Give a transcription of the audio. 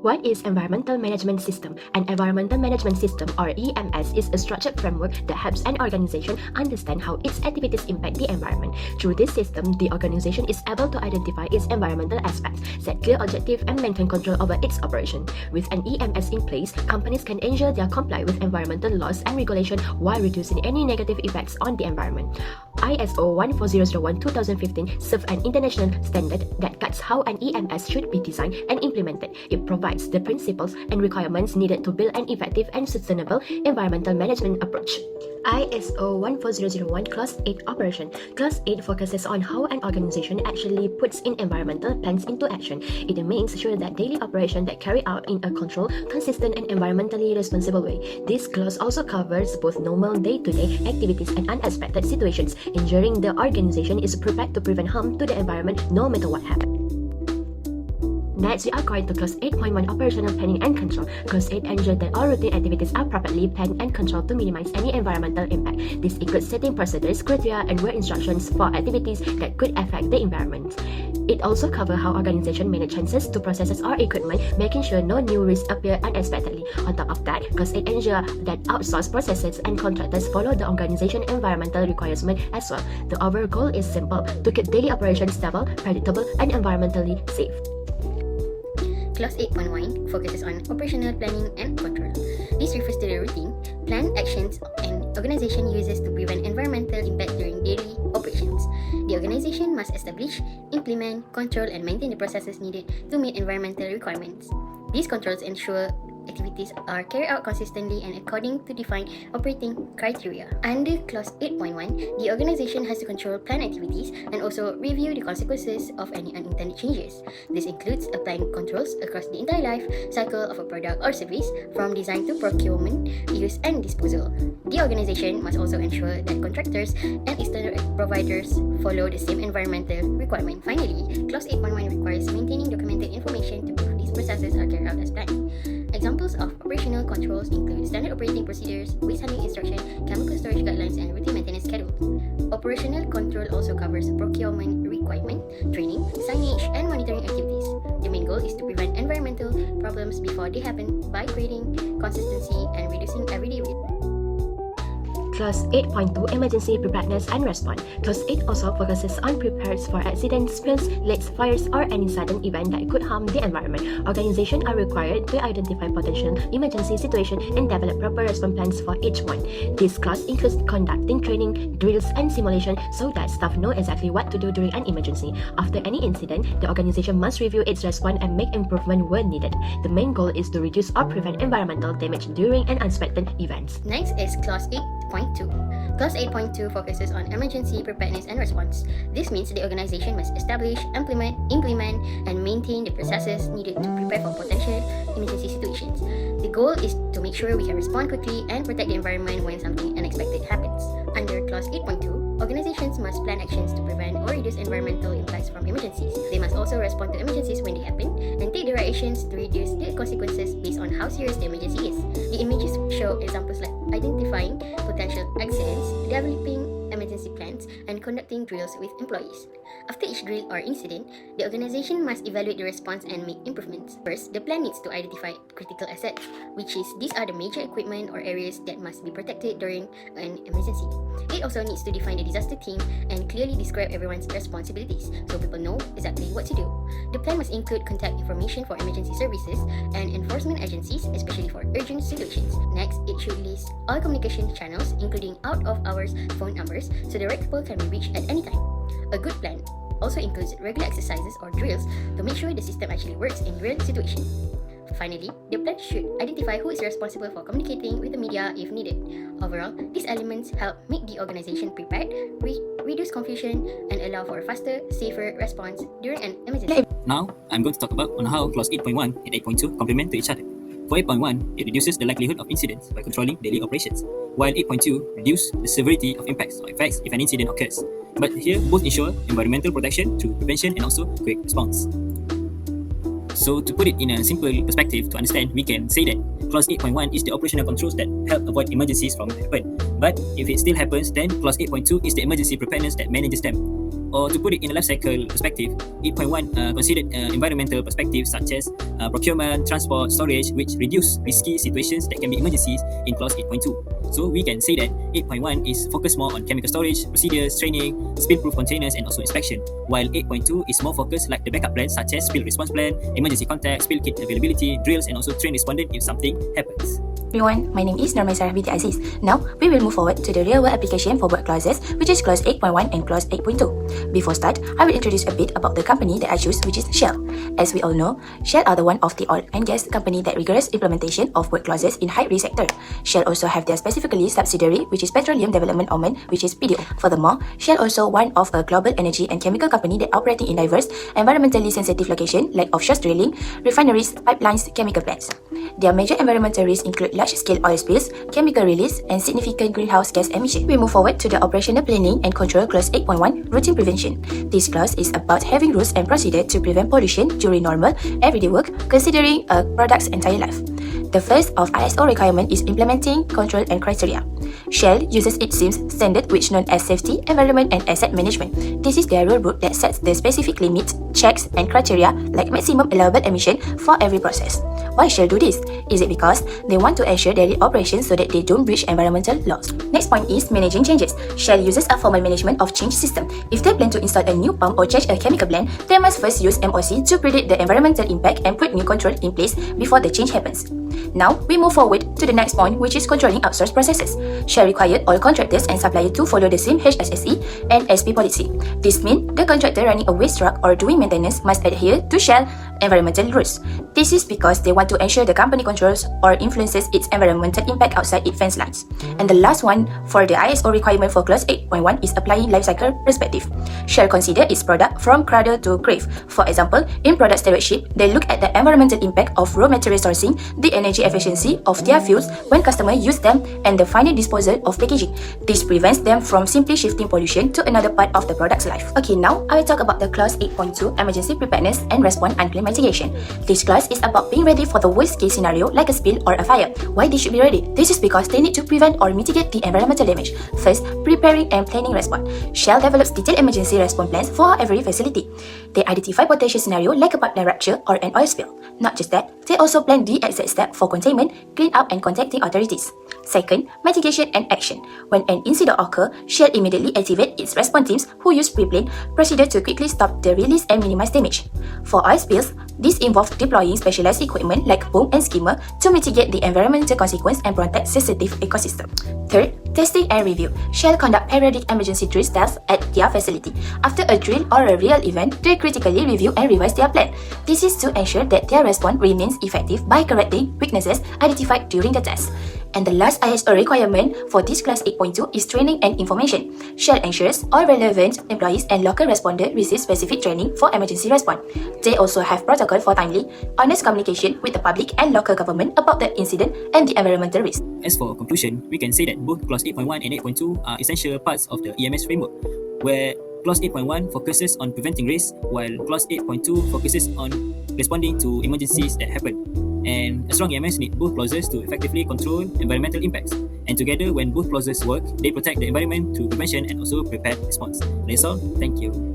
What is Environmental Management System? An Environmental Management System, or EMS, is a structured framework that helps an organization understand how its activities impact the environment. Through this system, the organization is able to identify its environmental aspects, set clear objectives, and maintain control over its operation. With an EMS in place, companies can ensure they comply with environmental laws and regulation while reducing any negative effects on the environment. ISO14001 2015 serves an international standard that guides how an EMS should be designed and implemented. It provides the principles and requirements needed to build an effective and sustainable environmental management approach. ISO14001 Clause 8 Operation. Clause 8 focuses on how an organization actually puts in environmental plans into action. It makes sure that daily operations that carry out in a controlled, consistent, and environmentally responsible way. This clause also covers both normal day-to-day activities and unexpected situations, ensuring the organization is prepared to prevent harm to the environment no matter what happens. Next, we are going to Clause 8.1 Operational Planning and Control. Clause 8 ensures that all routine activities are properly planned and controlled to minimize any environmental impact. This includes setting procedures, criteria, and work instructions for activities that could affect the environment. It also covers how organizations manage changes to processes or equipment, making sure no new risks appear unexpectedly. On top of that, Clause 8 ensures that outsourced processes and contractors follow the organization's environmental requirements as well. The overall goal is simple: to keep daily operations stable, predictable, and environmentally safe. Clause 8.1 focuses on operational planning and control. This refers to the routine, planned actions an organization uses to prevent environmental impact during daily operations. The organization must establish, implement, control, and maintain the processes needed to meet environmental requirements. These controls ensure activities are carried out consistently and according to defined operating criteria. Under Clause 8.1, the organization has to control planned activities and also review the consequences of any unintended changes. This includes applying controls across the entire life cycle of a product or service, from design to procurement, use, and disposal. The organization must also ensure that contractors and external providers follow the same environmental requirement. Finally, Clause 8.1 requires maintaining documented information to prove these processes are carried out as planned. Examples of operational controls include standard operating procedures, waste handling instruction, chemical storage guidelines, and routine maintenance schedules. Operational control also covers procurement requirement, training, signage, and monitoring activities. The main goal is to prevent environmental problems before they happen by creating consistency and reducing everyday risk. Clause 8.2 Emergency Preparedness and Response. Clause 8 also focuses on preparedness for accidents, spills, leaks, fires, or any sudden event that could harm the environment. Organizations are required to identify potential emergency situations and develop proper response plans for each one. This clause includes conducting training, drills, and simulation so that staff know exactly what to do during an emergency. After any incident, the organization must review its response and make improvements where needed. The main goal is to reduce or prevent environmental damage during unexpected events. Next is Clause 8.2. Clause 8.2 focuses on emergency preparedness and response. This means the organization must establish, implement, and maintain the processes needed to prepare for potential emergency situations. The goal is to make sure we can respond quickly and protect the environment when something unexpected happens. Under Clause 8.2, organizations must plan actions to prevent or reduce environmental impacts from emergencies. They must also respond to emergencies when they happen and take the right actions to reduce the consequences based on how serious the emergency is. The images show examples like identifying potential accidents, developing emergency plans, and conducting drills with employees. After each drill or incident, the organization must evaluate the response and make improvements. First, the plan needs to identify critical assets, which is these are the major equipment or areas that must be protected during an emergency. It also needs to define the disaster team and clearly describe everyone's responsibilities so people know exactly what to do. The plan must include contact information for emergency services and enforcement agencies, especially for urgent situations. Next, it should list all communication channels, including out-of-hours phone numbers, so the right people can be reached at any time. A good plan also includes regular exercises or drills to make sure the system actually works in real situations. Finally, the plan should identify who is responsible for communicating with the media if needed. Overall, these elements help make the organization prepared, reduce confusion, and allow for a faster, safer response during an emergency. Now, I'm going to talk about on how Clause 8.1 and 8.2 complement to each other. For 8.1, it reduces the likelihood of incidents by controlling daily operations, while 8.2 reduces the severity of impacts or effects if an incident occurs. But here, both ensure environmental protection through prevention and also quick response. So to put it in a simple perspective to understand, we can say that Clause 8.1 is the operational controls that help avoid emergencies from happen. But if it still happens, then Clause 8.2 is the emergency preparedness that manages them. Or to put it in a life cycle perspective, 8.1 considered environmental perspectives such as procurement, transport, storage, which reduce risky situations that can be emergencies in clause 8.2. So we can say that 8.1 is focused more on chemical storage, procedures, training, spill-proof containers, and also inspection, while 8.2 is more focused like the backup plans such as spill response plan, emergency contact, spill kit availability, drills, and also train respondent if something happens. Everyone, my name is Norma Sarah binti Aziz. Now, we will move forward to the real-world application for work clauses, which is clause 8.1 and clause 8.2. Before start, I will introduce a bit about the company that I choose, which is Shell. As we all know, Shell are the one of the oil and gas company that rigorous implementation of work clauses in high-risk sector. Shell also have their specifically subsidiary, which is Petroleum Development Oman, which is PDO. Furthermore, Shell also one of a global energy and chemical company that operating in diverse, environmentally sensitive location like offshore drilling, refineries, pipelines, chemical plants. Their major environmental risks include large-scale oil spills, chemical release, and significant greenhouse gas emission. We move forward to the operational planning and control clause 8.1, routine prevention. This clause is about having rules and procedure to prevent pollution during normal, everyday work, considering a product's entire life. The first of ISO requirement is implementing control and criteria. Shell uses its SIMS standard, which known as Safety, Environment and Asset Management. This is their rule book that sets the specific limits, checks and criteria like maximum allowable emission for every process. Why Shell do this? Is it because they want to ensure daily operations so that they don't breach environmental laws? Next point is managing changes. Shell uses a formal management of change system. If they plan to install a new pump or change a chemical blend, they must first use MOC to predict the environmental impact and put new control in place before the change happens. Now, we move forward to the next point, which is controlling outsourced processes. Shell required all contractors and suppliers to follow the same HSSE and SP policy. This means the contractor running a waste truck or doing maintenance must adhere to Shell environmental rules. This is because they want to ensure the company controls or influences its environmental impact outside its fence lines. And the last one for the ISO requirement for clause 8.1 is applying life cycle perspective. Shell consider its product from cradle to grave. For example, in product stewardship, they look at the environmental impact of raw material sourcing, the energy efficiency of their fuels when customers use them, and the final disposal of packaging. This prevents them from simply shifting pollution to another part of the product's life. Okay, now I will talk about the clause 8.2, emergency preparedness and response and climate mitigation. This clause is about being ready for the worst case scenario like a spill or a fire. Why they should be ready? This is because they need to prevent or mitigate the environmental damage. First, preparing and planning response. Shell develops detailed emergency response plans for every facility. They identify potential scenario like a pipeline rupture or an oil spill. Not just that, they also plan the exact step for containment, clean up and contacting authorities. Second, mitigation and action. When an incident occurs, Shell immediately activates its response teams who use pre-planned procedure to quickly stop the release and minimize damage. For oil spills, this involves deploying specialized equipment like boom and skimmer to mitigate the environmental consequence and protect sensitive ecosystem. Third, testing and review. Shell conduct periodic emergency drill tests at their facility. After a drill or a real event, they critically review and revise their plan. This is to ensure that their response remains effective by correcting weaknesses identified during the test. And the last ISO requirement for this class 8.2 is training and information. Shell ensures all relevant employees and local responders receive specific training for emergency response. They also have protocol for timely, honest communication with the public and local government about the incident and the environmental risk. As for conclusion, we can say that both clause 8.1 and 8.2 are essential parts of the EMS framework, where clause 8.1 focuses on preventing risk, while clause 8.2 focuses on responding to emergencies that happen. And a strong EMS need both clauses to effectively control environmental impacts. And together, when both clauses work, they protect the environment through prevention and also prepared response. That's all. Thank you.